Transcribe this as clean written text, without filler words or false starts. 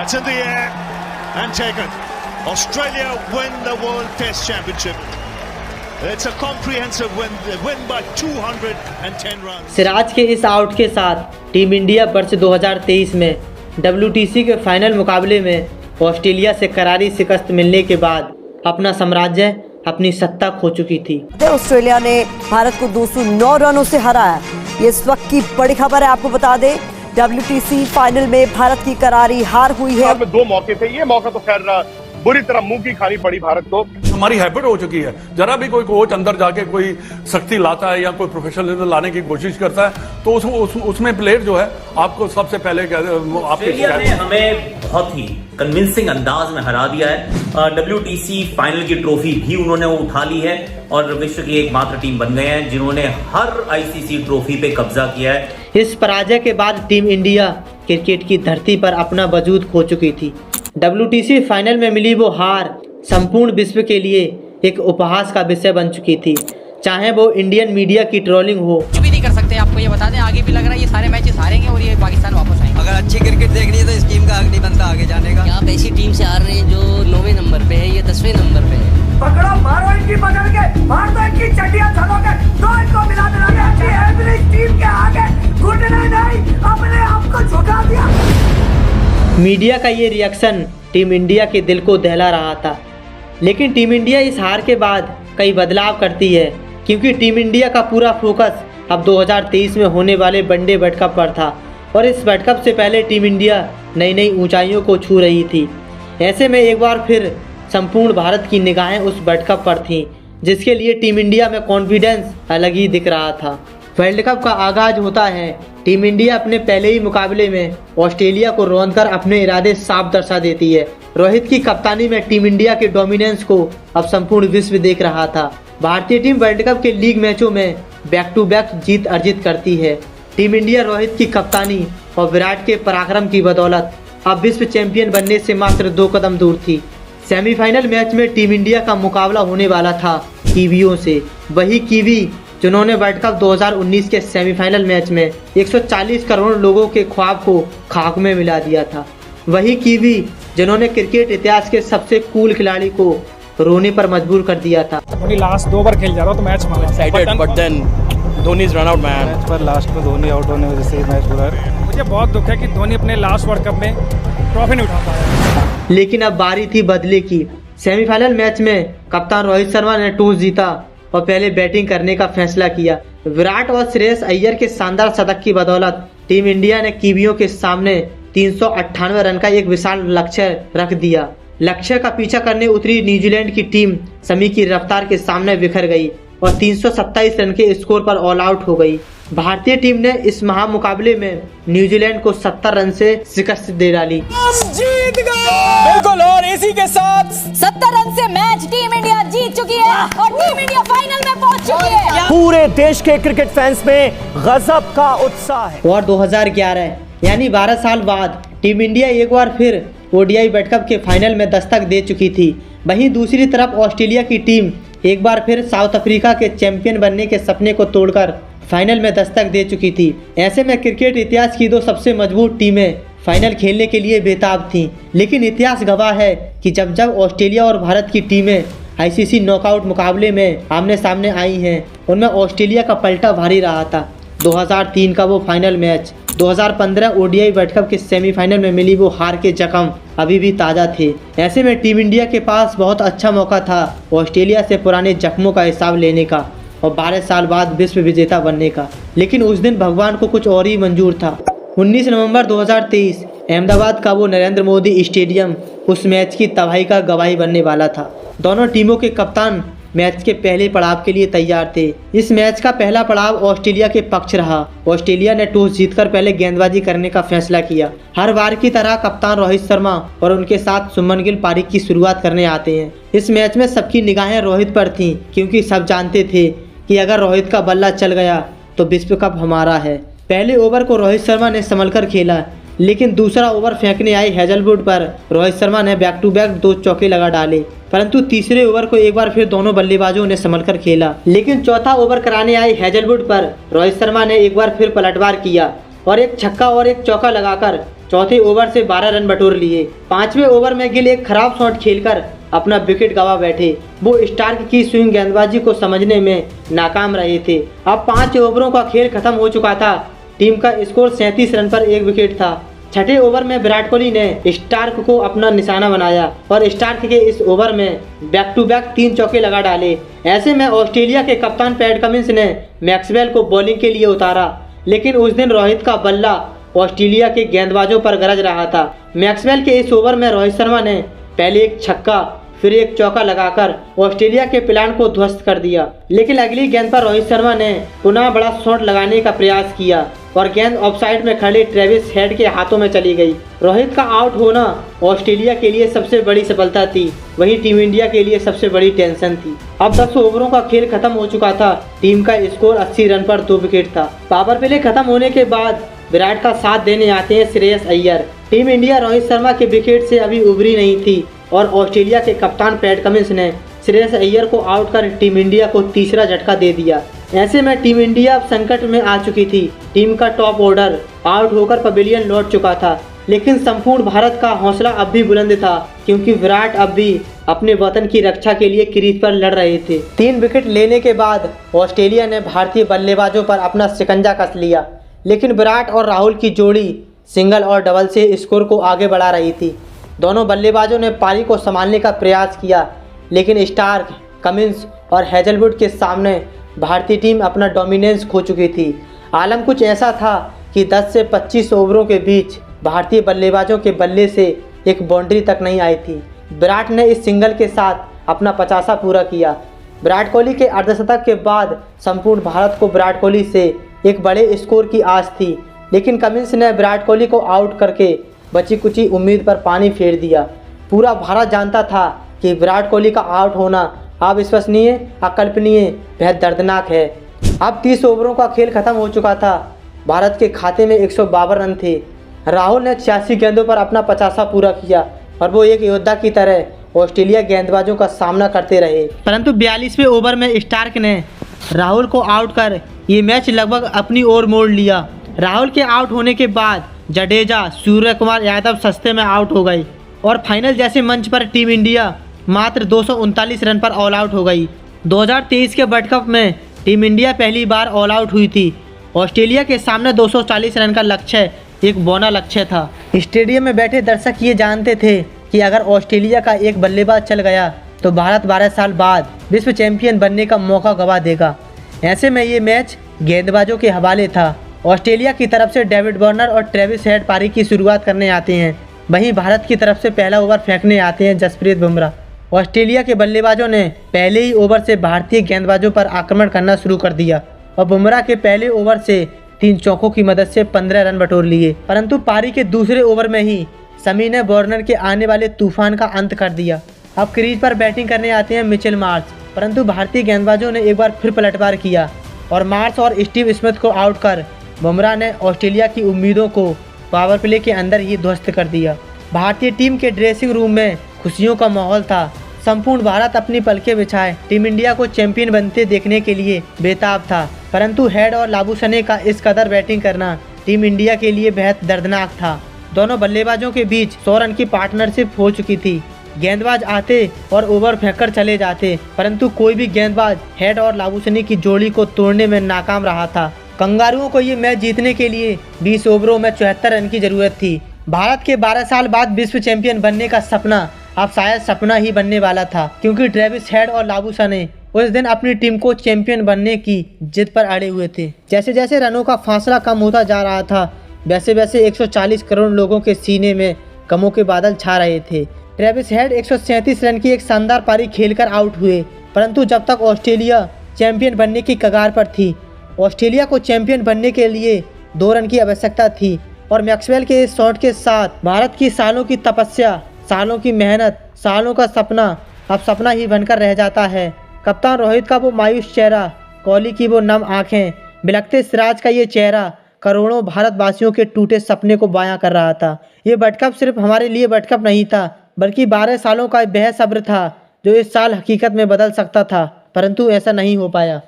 That's in the air and taken. Australia win the World Test Championship. It's a comprehensive win. They win by 210 runs. Siraj के इस out के साथ team India वर्ष 2023 में WTC के final मुकाबले में ऑस्ट्रेलिया से करारी शिकस्त मिलने के बाद अपना साम्राज्य, अपनी सत्ता खो चुकी थी। ऑस्ट्रेलिया ने भारत को 209 रनों से हराया। ये इस वक्त की बड़ी खबर है। आपको बता दें, WTC फाइनल में भारत की करारी हार हुई है। दो मौके थे, ये मौका तो खैर बुरी तरह मुंह की खानी पड़ी भारत को। हमारी हैबिट हो चुकी है, जरा भी कोई कोच अंदर जाके कोई सख्ती लाता है या कोई प्रोफेशनलिज्म लाने की कोशिश करता है तो उसमें प्लेयर जो है आपको सबसे पहले ऑस्ट्रेलिया ने हमें बहुत ही कन्विंसिंग अंदाज में हरा दिया है। WTC फाइनल की ट्रॉफी भी उन्होंने उठा ली है और विश्व की एकमात्र टीम बन गए हैं जिन्होंने हर ICC ट्रॉफी पे कब्जा किया है। इस पराजय के बाद टीम इंडिया क्रिकेट की धरती पर अपना वजूद खो चुकी थी। WTC फाइनल में मिली वो हार संपूर्ण विश्व के लिए एक उपहास का विषय बन चुकी थी, चाहे वो इंडियन मीडिया की ट्रोलिंग हो। कुछ भी नहीं कर सकते, आपको ये बता दें। आगे भी लग रहा है ये सारे मैचेस हारेंगे और ये पाकिस्तान वापस आएंगे। अगर अच्छी क्रिकेट देखनी है तो इस टीम का हक नहीं बनता आगे जाने का। आप ऐसी टीम से हार रहे हैं जो 9वें नंबर पे है, ये 10वें नंबर पे है। पकड़ो, मारो इनकी पकड़ के, मार दो इनकी चड्डियां थलोगे, दो इनको मिला दिला के एवरेज टीम के आगे घुटने नहीं, अपने आप को झुका दिया। मीडिया का ये रिएक्शन टीम इंडिया के दिल को दहला रहा था, लेकिन टीम इंडिया इस हार के बाद कई बदलाव करती है, क्योंकि टीम इंडिया का पूरा फोकस अब 2023 में होने वाले वनडे वर्ल्ड कप पर था और इस वर्ल्ड कप से पहले टीम इंडिया नई नई ऊंचाइयों को छू रही थी। ऐसे में एक बार फिर संपूर्ण भारत की निगाहें उस वर्ल्ड कप पर थीं, जिसके लिए टीम इंडिया में कॉन्फिडेंस अलग ही दिख रहा था। वर्ल्ड कप का आगाज होता है, टीम इंडिया अपने पहले ही मुकाबले में ऑस्ट्रेलिया को रौंदकर अपने इरादे साफ दर्शा देती है। रोहित की कप्तानी में टीम इंडिया के डोमिनेंस को अब संपूर्ण विश्व देख रहा था। भारतीय टीम वर्ल्ड कप के लीग मैचों में बैक टू बैक जीत अर्जित करती है। टीम इंडिया रोहित की कप्तानी और विराट के पराक्रम की बदौलत अब विश्व चैंपियन बनने से मात्र 2 कदम दूर थी। सेमीफाइनल मैच में टीम इंडिया का मुकाबला होने वाला था कीवियों से, वही कीवी जिन्होंने वर्ल्ड कप 2019 के सेमीफाइनल मैच में 140 करोड़ लोगों के ख्वाब को खाक में मिला दिया था। वही कीवी जिन्होंने क्रिकेट इतिहास के सबसे कूल खिलाड़ी को रोने पर मजबूर कर दिया था। धोनी लास्ट 2 ओवर खेल जा रहा तो match but then Dhoni is run out man. Match पर लास्ट में धोनी आउट होने की वजह से मैच पूरा। मुझे बहुत दुख है कि धोनी अपने लास्ट वर्ल्ड कप में ट्रॉफी नहीं उठा पाया। लेकिन अब बारी थी बदले की। सेमीफाइनल मैच में कप्तान रोहित शर्मा ने टॉस जीता और पहले बैटिंग करने का फैसला किया। विराट और श्रेयस अय्यर के शानदार शतक की बदौलत टीम इंडिया ने कीवियों के सामने 398 रन का एक विशाल लक्ष्य रख दिया। लक्ष्य का पीछा करने उतरी न्यूजीलैंड की टीम शमी की रफ्तार के सामने बिखर गई और 327 रन के स्कोर पर ऑल आउट हो गई। भारतीय टीम ने इस महामुकाबले में न्यूजीलैंड को 70 रन से शिकस्त दे डाली। जीत गए बिल्कुल, और इसी के साथ 70 रन से मैच टीम इंडिया जीत चुकी है और टीम इंडिया फाइनल में पहुंच चुकी है। पूरे देश के क्रिकेट फैंस में गजब का उत्साह है। और 2011 यानी 12 साल बाद टीम इंडिया एक बार फिर ODI वर्ल्ड कप के फाइनल में दस्तक दे चुकी थी। वहीं दूसरी तरफ ऑस्ट्रेलिया की टीम एक बार फिर साउथ अफ्रीका के चैंपियन बनने के सपने को तोड़कर फाइनल में दस्तक दे चुकी थी। ऐसे में क्रिकेट इतिहास की 2 सबसे मजबूत टीमें फाइनल खेलने के लिए बेताब थीं। लेकिन इतिहास गवाह है कि जब जब ऑस्ट्रेलिया और भारत की टीमें ICC नॉकआउट मुकाबले में आमने सामने आई हैं, उनमें ऑस्ट्रेलिया का पलटा भारी रहा था। 2003 का वो final match, 2015 ODI world cup के सेमीफाइनल में मिली वो हार के जख्म अभी भी ताज़ा थे। ऐसे में टीम इंडिया के पास बहुत अच्छा मौका था ऑस्ट्रेलिया से पुराने जख्मों का हिसाब लेने का और 12 साल बाद विश्व विजेता बनने का। लेकिन उस दिन भगवान को कुछ और ही मंजूर था। 19 नवंबर 2023 अहमदाबाद का वो नरेंद्र मोदी स्टेडियम उस मैच की तबाही का गवाही बनने वाला था। दोनों टीमों के कप्तान मैच के पहले पड़ाव के लिए तैयार थे। इस मैच का पहला पड़ाव ऑस्ट्रेलिया के पक्ष रहा। ऑस्ट्रेलिया ने टॉस जीतकर पहले गेंदबाजी करने का फैसला किया। हर बार की तरह कप्तान रोहित शर्मा और उनके साथ सुमन गिल पारी की शुरुआत करने आते हैं। इस मैच में सबकी निगाहें रोहित पर थीं, क्योंकि सब जानते थे कि अगर रोहित का बल्ला चल गया तो विश्व कप हमारा है। पहले ओवर को रोहित शर्मा ने संभलकर खेला, लेकिन दूसरा ओवर फेंकने आई हेजलवुड पर रोहित शर्मा ने बैक टू बैक 2 चौके लगा डाले। परंतु तीसरे ओवर को एक बार फिर दोनों बल्लेबाजों ने संभलकर खेला। लेकिन चौथा ओवर कराने आई हेजलवुड पर रोहित शर्मा ने एक बार फिर पलटवार किया और एक छक्का और एक चौका लगाकर चौथे ओवर से 12 रन बटोर लिए। 5वें ओवर में गिल एक खराब शॉट खेलकर अपना विकेट गंवा बैठे। वो स्टार्क की स्विंग गेंदबाजी को समझने में नाकाम रहे थे। अब 5 ओवरों का खेल खत्म हो चुका था। टीम का स्कोर 37 रन पर 1 विकेट था। छठे ओवर में विराट कोहली ने स्टार्क को अपना निशाना बनाया और स्टार्क के इस ओवर में बैक टू बैक 3 चौके लगा डाले। ऐसे में ऑस्ट्रेलिया के कप्तान पैट कमिंस ने मैक्सवेल को बॉलिंग के लिए उतारा, लेकिन उस दिन रोहित का बल्ला ऑस्ट्रेलिया के गेंदबाजों पर गरज रहा था। मैक्सवेल के इस ओवर में रोहित शर्मा ने पहले एक छक्का फिर एक चौका लगाकर ऑस्ट्रेलिया के प्लान को ध्वस्त कर दिया, लेकिन अगली गेंद पर रोहित शर्मा ने पुनः बड़ा शॉट लगाने का प्रयास किया और गेंद ऑफसाइड में खड़े ट्रेविस हेड के हाथों में चली गई। रोहित का आउट होना ऑस्ट्रेलिया के लिए सबसे बड़ी सफलता थी, वहीं टीम इंडिया के लिए सबसे बड़ी टेंशन थी। अब 10 ओवरों का खेल खत्म हो चुका था। टीम का स्कोर 80 रन पर 2 विकेट था। पावर प्ले खत्म होने के बाद विराट का साथ देने आते हैं श्रेयस अय्यर। टीम इंडिया रोहित शर्मा के विकेट से अभी उभरी नहीं थी और ऑस्ट्रेलिया के कप्तान पैट कमिंस ने श्रेयस अय्यर को आउट कर टीम इंडिया को तीसरा झटका दे दिया। ऐसे में टीम इंडिया अब संकट में आ चुकी थी। टीम का टॉप ऑर्डर आउट होकर पवेलियन लौट चुका था, लेकिन संपूर्ण भारत का हौसला अब भी बुलंद था, क्योंकि विराट अब भी अपने वतन की रक्षा के लिए क्रीज पर लड़ रहे थे। 3 विकेट लेने के बाद ऑस्ट्रेलिया ने भारतीय बल्लेबाजों पर अपना शिकंजा कस लिया, लेकिन विराट और राहुल की जोड़ी सिंगल और डबल से स्कोर को आगे बढ़ा रही थी। दोनों बल्लेबाजों ने पारी को संभालने का प्रयास किया, लेकिन स्टार्क, कमिंस और हेजलवुड के सामने भारतीय टीम अपना डोमिनेंस खो चुकी थी। आलम कुछ ऐसा था कि 10 से 25 ओवरों के बीच भारतीय बल्लेबाजों के बल्ले से एक बाउंड्री तक नहीं आई थी। विराट ने इस सिंगल के साथ अपना 50वां पूरा किया। विराट कोहली के अर्धशतक के बाद संपूर्ण भारत को विराट कोहली से एक बड़े स्कोर की आस थी, लेकिन कमिंस ने विराट कोहली को आउट करके बची कुची उम्मीद पर पानी फेर दिया। पूरा भारत जानता था कि विराट कोहली का आउट होना अविश्वसनीय, अकल्पनीय, बेहद दर्दनाक है। अब 30 ओवरों का खेल खत्म हो चुका था। भारत के खाते में 152 रन थे। राहुल ने 86 गेंदों पर अपना 50वां पूरा किया और वो एक योद्धा की तरह ऑस्ट्रेलिया गेंदबाजों का सामना करते रहे, परंतु 42वें ओवर में स्टार्क ने राहुल को आउट कर ये मैच लगभग अपनी ओर मोड़ लिया। राहुल के आउट होने के बाद जडेजा, सूर्य कुमार यादव सस्ते में आउट हो गए और फाइनल जैसे मंच पर टीम इंडिया मात्र 239 रन पर ऑल आउट हो गई। 2023 के वर्ल्ड कप में टीम इंडिया पहली बार ऑल आउट हुई थी। ऑस्ट्रेलिया के सामने 240 रन का लक्ष्य एक बौना लक्ष्य था। स्टेडियम में बैठे दर्शक ये जानते थे कि अगर ऑस्ट्रेलिया का एक बल्लेबाज चल गया तो भारत 12 साल बाद विश्व चैंपियन बनने का मौका गंवा देगा। ऐसे में ये मैच गेंदबाजों के हवाले था। ऑस्ट्रेलिया की तरफ से डेविड वार्नर और ट्रेविस हेड पारी की शुरुआत करने आते हैं, वहीं भारत की तरफ से पहला ओवर फेंकने आते हैं जसप्रीत बुमराह। ऑस्ट्रेलिया के बल्लेबाजों ने पहले ही ओवर से भारतीय गेंदबाजों पर आक्रमण करना शुरू कर दिया और बुमराह के पहले ओवर से 3 चौकों की मदद से 15 रन बटोर लिए, परंतु पारी के दूसरे ओवर में ही शमी ने वार्नर के आने वाले तूफान का अंत कर दिया। अब क्रीज पर बैटिंग करने आते हैं मिचेल मार्श, परंतु भारतीय गेंदबाजों ने एक बार फिर पलटवार किया और मार्श और स्टीव स्मिथ को आउट कर बुमराह ने ऑस्ट्रेलिया की उम्मीदों को पावर प्ले के अंदर ही ध्वस्त कर दिया। भारतीय टीम के ड्रेसिंग रूम में खुशियों का माहौल था। संपूर्ण भारत अपनी पलकें बिछाए टीम इंडिया को चैंपियन बनते देखने के लिए बेताब था, परंतु हेड और लाबुशने का इस कदर बैटिंग करना टीम इंडिया के लिए बेहद दर्दनाक था। दोनों बल्लेबाजों के बीच 100 रन की पार्टनरशिप हो चुकी थी। गेंदबाज आते और ओवर फेंककर चले जाते, परंतु कोई भी गेंदबाज हेड और लाबुशने की जोड़ी को तोड़ने में नाकाम रहा था। कंगारुओं को ये मैच जीतने के लिए 20 ओवरों में 74 रन की जरूरत थी। भारत के 12 साल बाद विश्व चैंपियन बनने का सपना अब शायद सपना ही बनने वाला था, क्योंकि ट्रेविस हेड और लाबुशने उस दिन अपनी टीम को चैंपियन बनने की जिद पर अड़े हुए थे। जैसे जैसे रनों का फासला कम होता जा रहा था, वैसे वैसे 140 करोड़ लोगों के सीने में गमों के बादल छा रहे थे। ट्रेविस हेड 137 रन की एक शानदार पारी खेलकर आउट हुए, परंतु जब तक ऑस्ट्रेलिया चैंपियन बनने की कगार पर थी, ऑस्ट्रेलिया को चैंपियन बनने के लिए 2 रन की आवश्यकता थी और मैक्सवेल के इस शॉट के साथ भारत की सालों की तपस्या, सालों की मेहनत, सालों का सपना अब सपना ही बनकर रह जाता है। कप्तान रोहित का वो मायूस चेहरा, कोहली की वो नम आंखें, बिलखते सिराज का ये चेहरा करोड़ों भारतवासियों के टूटे सपने को बयां कर रहा था। ये वर्ल्ड कप सिर्फ हमारे लिए वर्ल्ड कप नहीं था, बल्कि 12 सालों का बेहद सब्र था जो इस साल हकीकत में बदल सकता था, परंतु ऐसा नहीं हो पाया।